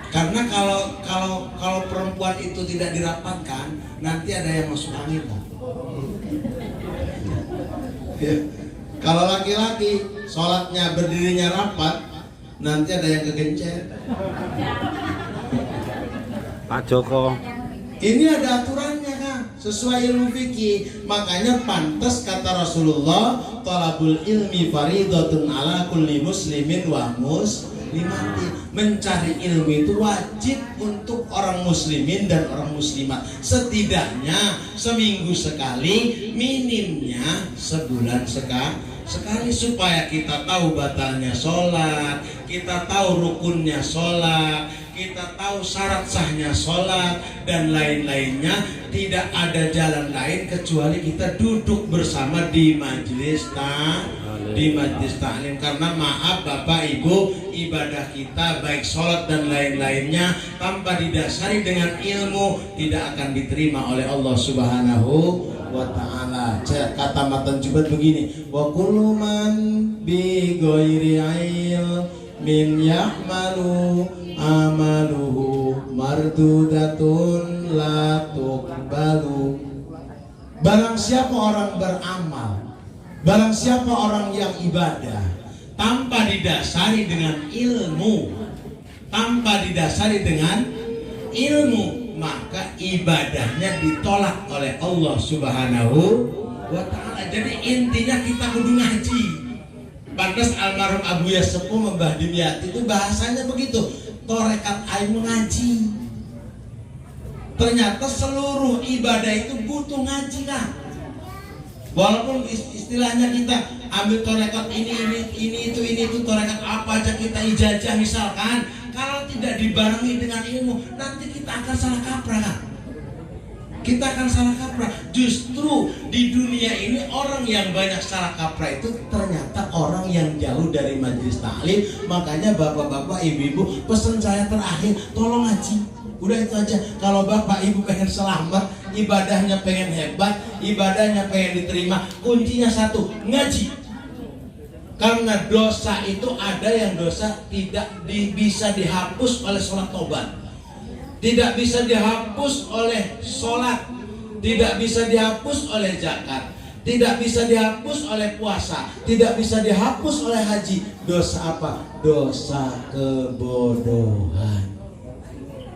Karena kalau perempuan itu tidak dirapatkan, nanti ada yang masuk angin lah. Ya. Kalau laki-laki sholatnya berdirinya rapat, nanti ada yang kegencet. Pak Joko, ini ada aturannya kan, sesuai ilmu fikih. Makanya pantas kata Rasulullah, talabul ilmi faridatun ala kulli muslimin wa muslimati. Mencari ilmu itu wajib untuk orang muslimin dan orang muslimat. Setidaknya seminggu sekali, minimnya sebulan sekali, supaya kita tahu batalnya sholat, kita tahu rukunnya sholat, kita tahu syarat sahnya sholat dan lain-lainnya. Tidak ada jalan lain kecuali kita duduk bersama di majelis taklim. Karena maaf Bapak Ibu, ibadah kita baik sholat dan lain-lainnya tanpa didasari dengan ilmu tidak akan diterima oleh Allah Subhanahu wa ta'ala. Kata matan Jubat begini, wa kullu man bi ghairi ilmin yahmalu amaluhu mardudatun la tuqbalu. Barang siapa orang beramal, barang siapa orang yang ibadah tanpa didasari dengan ilmu, maka ibadahnya ditolak oleh Allah Subhanahu wa ta'ala. Jadi intinya kita kudu ngaji. Pantas almarhum Abu Yasepuh Mbah Dimyati itu bahasanya begitu, torekat aing ngaji. Ternyata seluruh ibadah itu butuh ngaji kan. Walaupun istilahnya kita ambil torekat ini itu torekat apa aja kita ijazah misalkan, kalau tidak dibarengi dengan ilmu, nanti kita akan salah kaprah kan? Kita akan salah kaprah. Justru di dunia ini orang yang banyak salah kaprah itu ternyata orang yang jauh dari majelis taklim. Makanya bapak-bapak, ibu-ibu, pesan saya terakhir, tolong ngaji. Udah itu aja. Kalau bapak ibu pengen selamat, ibadahnya pengen hebat, ibadahnya pengen diterima, kuncinya 1, ngaji. Karena dosa itu ada yang dosa tidak bisa dihapus oleh sholat tobat, tidak bisa dihapus oleh sholat, tidak bisa dihapus oleh zakat, tidak bisa dihapus oleh puasa, tidak bisa dihapus oleh haji. Dosa apa? Dosa kebodohan.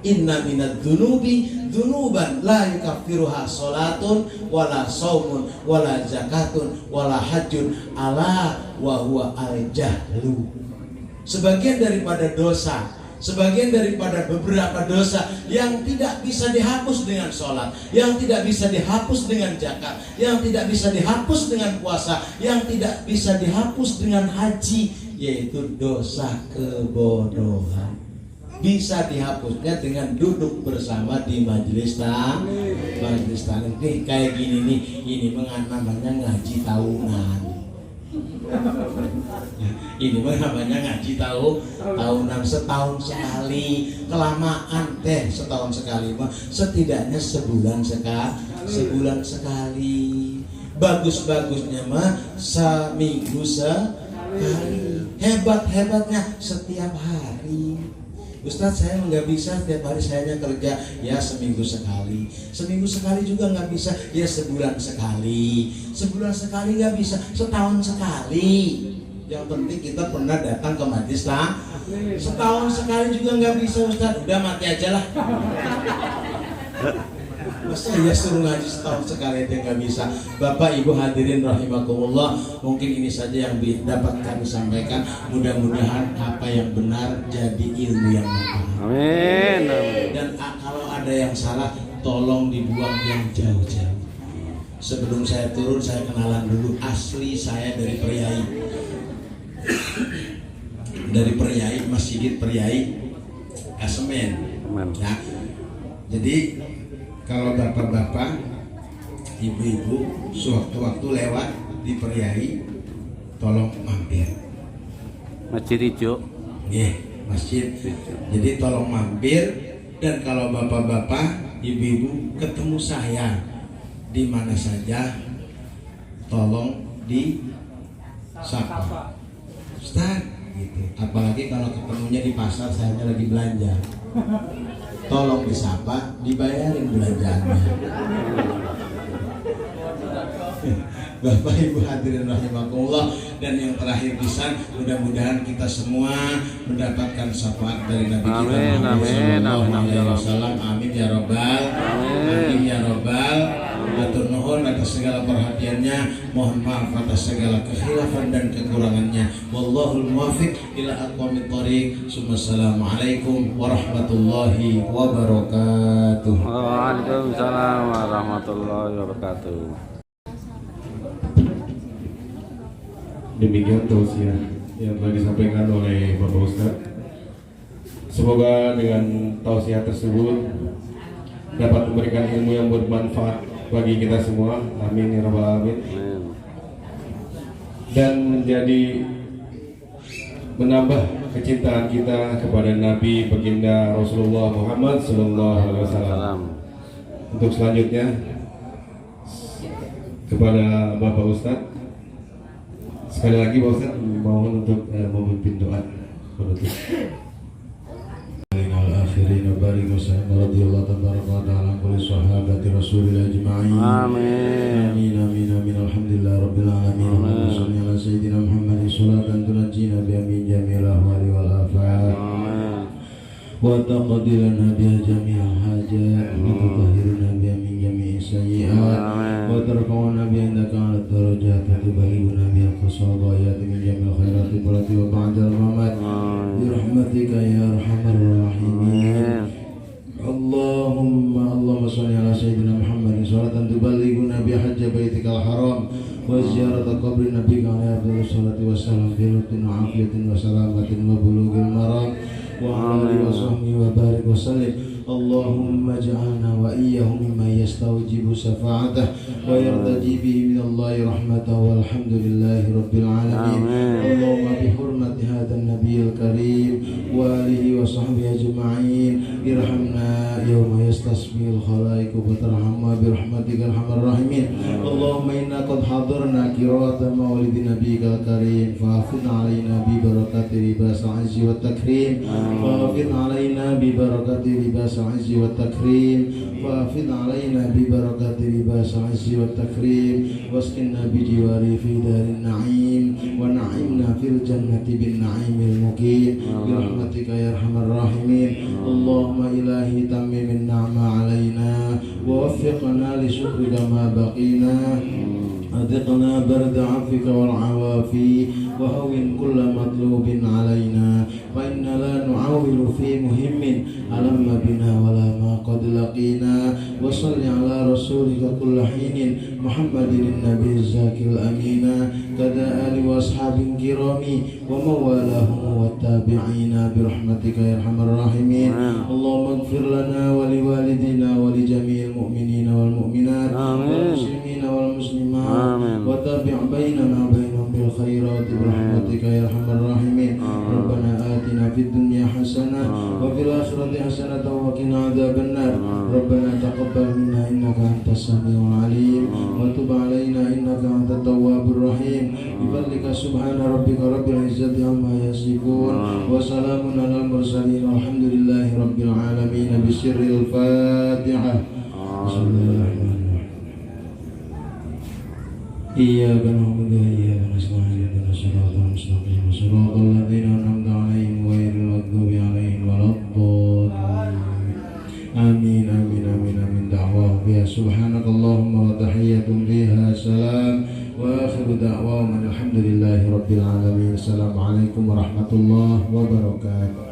Inna minad dunubi dunuban la yukaffiruha salatun wala saumun wala zakatun wala hajjun ala wa huwa al-jahlu. Sebagian daripada dosa, sebagian daripada beberapa dosa yang tidak bisa dihapus dengan sholat, yang tidak bisa dihapus dengan zakat, yang tidak bisa dihapus dengan puasa, yang tidak bisa dihapus dengan haji, yaitu dosa kebodohan. Bisa dihapusnya dengan duduk bersama di majelis taklim. Nih kayak gini nih, ini namanya ngaji tahunan. Ini namanya ngaji tahunan, setahun sekali. Kelamaan teh setahun sekali mah setidaknya sebulan sekali. Bagus-bagusnya mah seminggu sekali. Hebat-hebatnya setiap hari. Ustadz, saya nggak bisa setiap hari, saya kerja. Ya seminggu sekali. Seminggu sekali juga nggak bisa. Ya sebulan sekali. Sebulan sekali nggak bisa. Setahun sekali. Yang penting kita pernah datang ke majelis taklim. Setahun sekali juga nggak bisa Ustadz. Udah mati aja lah. Masa ya suruh ngaji setahun sekali aja nggak bisa. Bapak Ibu hadirin rahimakumullah, mungkin ini saja yang dapat kami sampaikan. Mudah-mudahan apa yang benar jadi ilmu yang manfaat. Amin. Dan kalau ada yang salah, tolong dibuang yang jauh-jauh. Sebelum saya turun, saya kenalan dulu. Asli saya dari Priai. Dari Priai, Masjid Priai Kasemen. Ya. Jadi kalau bapak-bapak, ibu-ibu sewaktu-waktu lewat di Priai, tolong mampir. Masjid Hijau. Masjid. Jadi tolong mampir. Dan kalau bapak-bapak, ibu-ibu ketemu saya di mana saja, tolong disapa. Ustaz, gitu. Apalagi kalau ketemunya di pasar, saya lagi belanja. Tolong disapa, dibayarin belanjaannya. Bapak Ibu hadirin rahimakumullah, dan yang terakhir pisan, mudah-mudahan kita semua mendapatkan syafaat dari Nabi kita Muhammad sallallahu alaihi wasallam. Amin ya robbal amin ya robbal. Matur nuhun atas segala perhatiannya, mohon maaf atas segala kekhilafan dan kekurangannya. Wallahul muwaffiq ila aqwamit thoriq. Assalamualaikum warahmatullahi wabarakatuh. Waalaikumsalam warahmatullahi wabarakatuh. Demikian tausiah yang telah disampaikan oleh Bapak Ustadz. Semoga dengan tausiah tersebut dapat memberikan ilmu yang bermanfaat bagi kita semua. Amin ya rabbal alamin. Dan menjadi menambah kecintaan kita kepada Nabi baginda Rasulullah Muhammad sallallahu alaihi wasallam. Untuk selanjutnya kepada Bapak Ustadz, sekali lagi Pak Ustadz mohon untuk memimpin doa penutup. Akhirin barik wasallam radhiyallahu ta'ala kulli sahabati rasulillah ajma'in. Amin. Amin amin amin. Alhamdulillah rabbil alamin. Allahumma shalli ala sayyidina Muhammadin salatan tunajjina bi amin jami'il ahwali wal afat. Amin. Wa taqdi lana biha jami'al hajat wa tutahhiruna biha min jami'i sayyi'at wa tarfa'una biha indaka 'ala darajat wa tubayyinuna biha qasadayat min jami'il khairati wa ba'dal mamat bi rahmatika ya arhamar rahimin. Allahumma shalli ala sayyidina Muhammadin salatan tuballighuna bi hajji baitikal haram wa ziyarata qabri nabiyyika alaihi afdhalus salati wassalam bi lutfin wa afiyatin wa salamatin wa bulughil maram wa alihi wa sahbihi wa barik wa sallim. Allahumma ja'alna wa iyyahum mimman yastawjibu syafa'atah wa yartaji bihi minallahi rahmatahu walhamdulillahi rabbil alamin. Allahumma bihurmati بحرمة هذا النبي الكريم وآله وصحبه أجمعين ارحمنا يوم يستصفي الخلائق فترحمنا برحمتك أرحم الراحمين اللهم إنا قد حضرنا قراءة مولد نبيك الكريم فافض علينا ببركة لباس العز والتكريم فافض علينا ببركة لباس العز والتكريم فافض علينا ببركة لباس العز والتكريم واسكننا بجواري في دار النعيم ونعمنا في الجنة بالنعيم المقيم برحمتك يا أرحم الراحمين اللهم إلهي تمم النعمة علينا ووفقنا لشكرك ما بقينا أذقنا برد عفوك والعوافي وهون كل مطلوب علينا فإنا لا نعول في مهم ألم بنا ولا ما قد لقينا وصل على رسولك كل حين محمد النبي الزاكي الأمين كذا آل وأصحاب كرام ومن والاهم والتابعين برحمتك يا أرحم الراحمين اللهم اغفر لنا ولوالدينا ولجميع المؤمنين والمؤمنات والمسلمين والمسلمات وتابع بيننا وبينهم بالخيرات برحمتك يا أرحم الراحمين ربنا آتنا في الدنيا حسنة وفي الآخرة حسنة وقنا عذاب النار ربنا تقبل منا إنك أنت السميع العليم وتب علينا إنك أنت التواب الرحيم بفضلك سبحان ربك رب العزة عما يصفون وسلام على المرسلين والحمد لله رب العالمين بسر الفاتحة بسم الله الرحمن الرحيم إياك نعبد وإياك نستعين اهدنا الصراط المستقيم صراط الذين أنعمت عليهم غير المغضوب عليهم ولا الضالين آمين آمين آمين آمين دعواهم فيها سبحانك اللهم وتحية فيها سلام وآخر دعواهم الحمد لله رب العالمين السلام عليكم ورحمة الله وبركاته.